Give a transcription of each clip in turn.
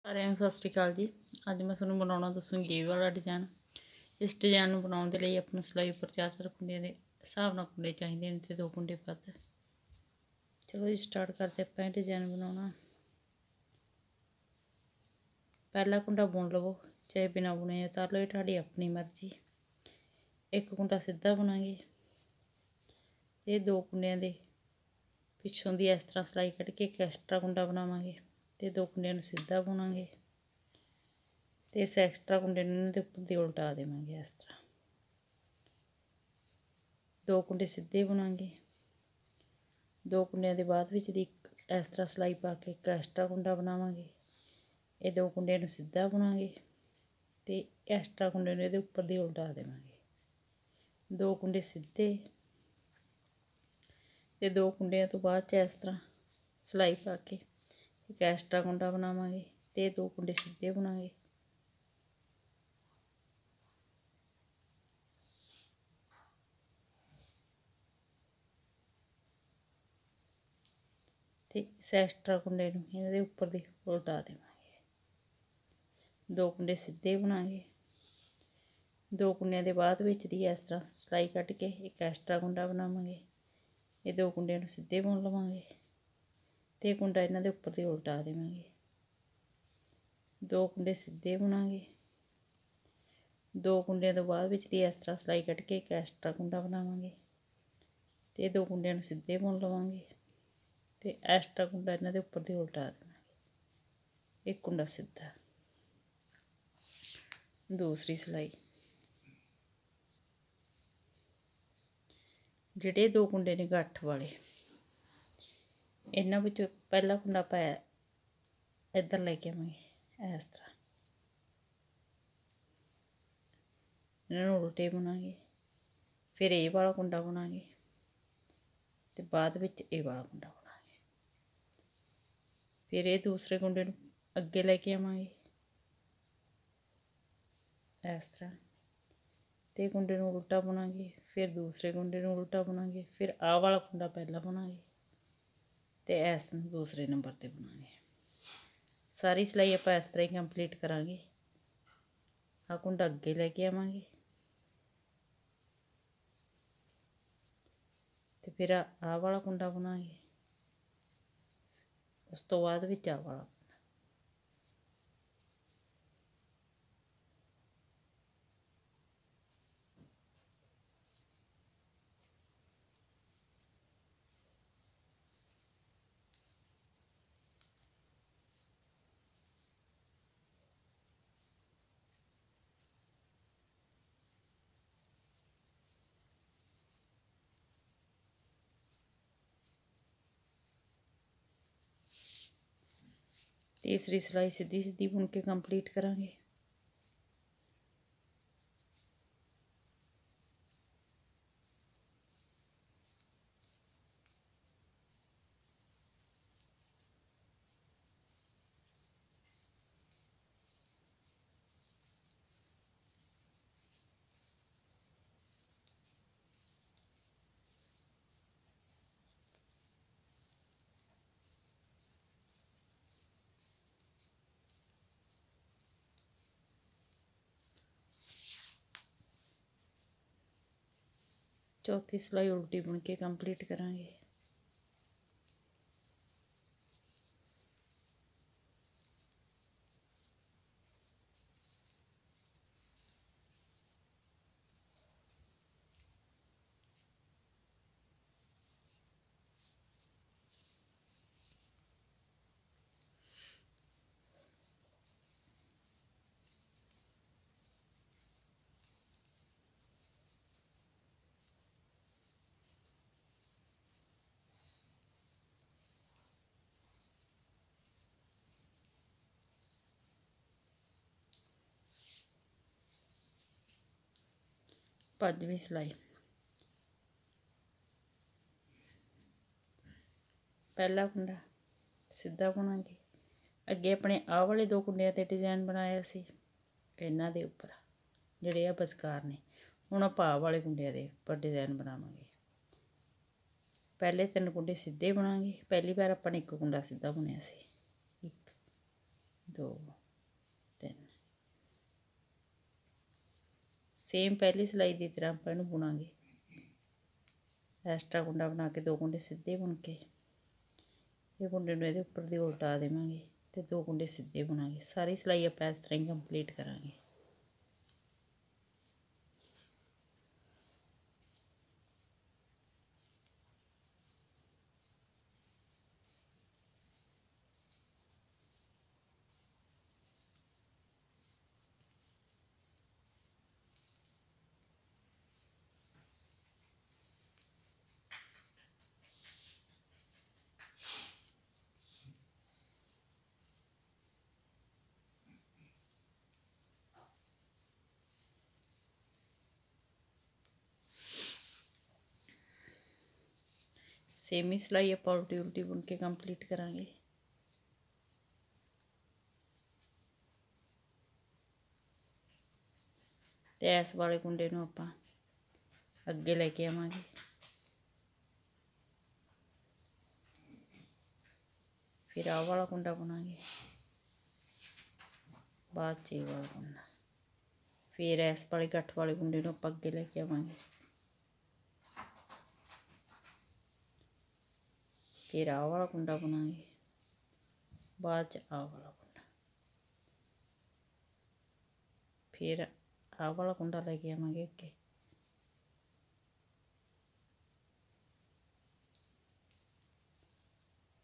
सारिਆਂ ਨੂੰ सत श्री अकाल जी। अज मैं तुहानूं बनाउणा दसूँगी ये वाला डिजाइन। इस डिजाइन नूं बनाउण दे लई आपां नूं सिलाई उपर 4 कुंडियां दे हिसाब नाल कुंडे चाहीदे ने ते 2 कुंडे वध। चलो जी स्टार्ट करते आपां डिजाइन बनाउणा। पहला कुंडा बुन लवो, चाहे बिना बुने उतार लो, ये तुहाडी अपनी मर्जी। एक कुंडा सीधा बुनांगे, ये 2 कुंडियां दे पिछों दी इस तरह सिलाई कट के एक एक्स्ट्रा कुंडा बनावांगे ते 2 कुंडियां नूं सीधा बुनांगे ते इस एक्स्ट्रा कुंडे नूं इन्हां दे उपर दी उल्टा देवांगे। इस तरह 2 कुंडे सीधे बुनांगे, 2 कुंडियां दे बाद विच दी इस तरह सिलाई पा के एक एक्स्ट्रा कुंडा बनावांगे। ये 2 कुंडियां नूं सीधा बुनांगे ते एक्स्ट्रा कुंडे नूं इहदे उपर दी उल्टा देवांगे। 2 कुंडे सीधे ते 2 कुंडियां तो बाद च इस तरह सिलाई पा के एक एक्स्ट्रा कुंडा बनावांगे ते 2 कुंडे सीधे बुनांगे। ते इस एक्स्ट्रा कुंडे नूं इहदे दे उपर दी उल्टा देवांगे। 2 कुंडे सीधे बुनांगे, 2 कुंडियां दे बाद विच दी इस तरह सिलाई कट के एक एक्स्ट्रा कुंडा बनावांगे। ये 2 कुंडियां नूं सीधे बुन लवांगे ते कुंडा इन्हां दे उपर दी उल्टा देवांगे। 2 कुंडे सीधे बुनांगे, 2 कुंडियां तो बाद विच दी इस तरह सिलाई कट के एक एक्स्ट्रा कुंडा बनावांगे ते 2 कुंडियां नूं सीधे बुन लवांगे ते एक्स्ट्रा कुंडा इन्हां दे उपर दी उल्टा देवांगे। एक कुंडा सीधा। दूसरी सिलाई ਜਿਹੜੇ 2 कुंडे ने ਗੱਠ वाले, इन्हां विचों पहला कुंडा पाया इधर लेके आवांगे। इस तरह इन्हां नूं उल्टे बुनांगे, फिर ये वाला कुंडा बुनांगे ते बाद विच ये वाला कुंडा बुनांगे। फिर ये दूसरे कुंडे नूं अगे लेके आवांगे इस तरह ते कुंडे नूं उल्टा बुनांगे, फिर दूसरे कुंडे नूं उल्टा बुनांगे, फिर आह वाला कुंडा पहला बुनांगे ते इस नूं दूसरे नंबर ते बुनांगे। सारी सिलाई आपां इस तरह ही कंप्लीट करांगे। आह कुंडा अगे लेके आवांगे ते फिर आह वाला कुंडा बुनांगे, उस तो बाद विच आह वाला। तीसरी सिलाई सीधी सीधी बुन के कंप्लीट करांगे। चौथी सिलाई उल्टी बुन के कंप्लीट करांगे। पांचवी सिलाई पहला कुंडा सीधा बुनांगे, अगे अपने आह वाले 2 कुंडियां ते डिजाइन बनाया सी इन्हां दे उपर जिहड़े आ बसकार ने। हुण आपां आह वाले कुंडियां दे उपर डिजाइन बनावांगे। पहले 3 कुंडे सीधे बुनांगे। पहली बार आपां ने 1 कुंडा सीधा बुनिया सी, 1 2 3 सेम पहली सिलाई की तरह आप इहनूं बुनांगे। एक्स्ट्रा कुंडा बना के 2 कुंडे सीधे बुन के ये कुंडे नूं इहदे उपर दी उल्टा देवांगे ते 2 कुंडे सीधे बुनांगे। सारी सिलाई आप इस तरह ही कंप्लीट करांगे। सेम ही सिलाई आप उल्टी उल्टी बुन के कंप्लीट करांगे। ते इस वाले कुंडे नूं आपां अगे लेके आवांगे। फिर आह वाला कुंडा बुनांगे, बाद च ये वाला कुंडा, फिर इस वाले गठ वाले कुंडे नूं आपां अगे लेके आवांगे। फिर आह वाला कुंडा बुनांगे, बाद च आह वाला कुंडा, फिर आह वाला कुंडा लेके आवांगे अगे,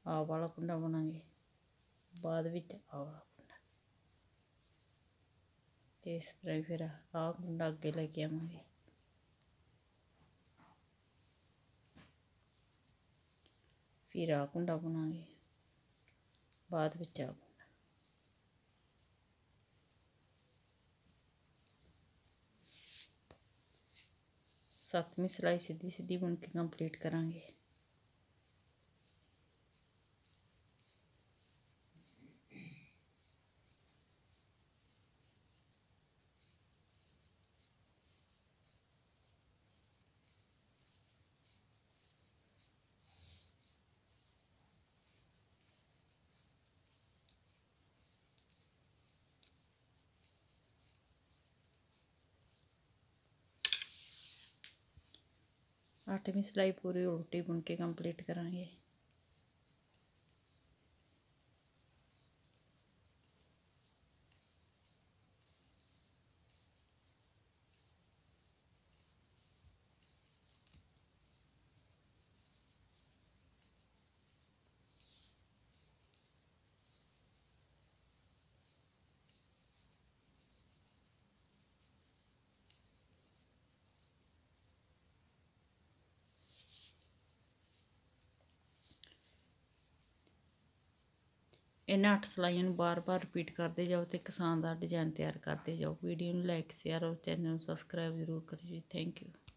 आह वाला कुंडा बुनांगे, बाद विच आह वाला कुंडा। इस तरह फिर आह कुंडा अगे लेके आवांगे, फिर आह कुंडा बुनांगे, बाद विच आह कुंडा। सतवीं सिलाई सीधी सीधी बुन के कंप्लीट करांगे। आठवीं सिलाई पूरी उल्टी बुन के कंप्लीट करांगे। इन्हां 8 सिलाइयों नूं बार बार रिपीट करते जाओ तो एक शानदार डिजाइन तैयार करते जाओ। वीडियो नूं लाइक शेयर और चैनल नूं सबसक्राइब जरूर करिए। Thank you.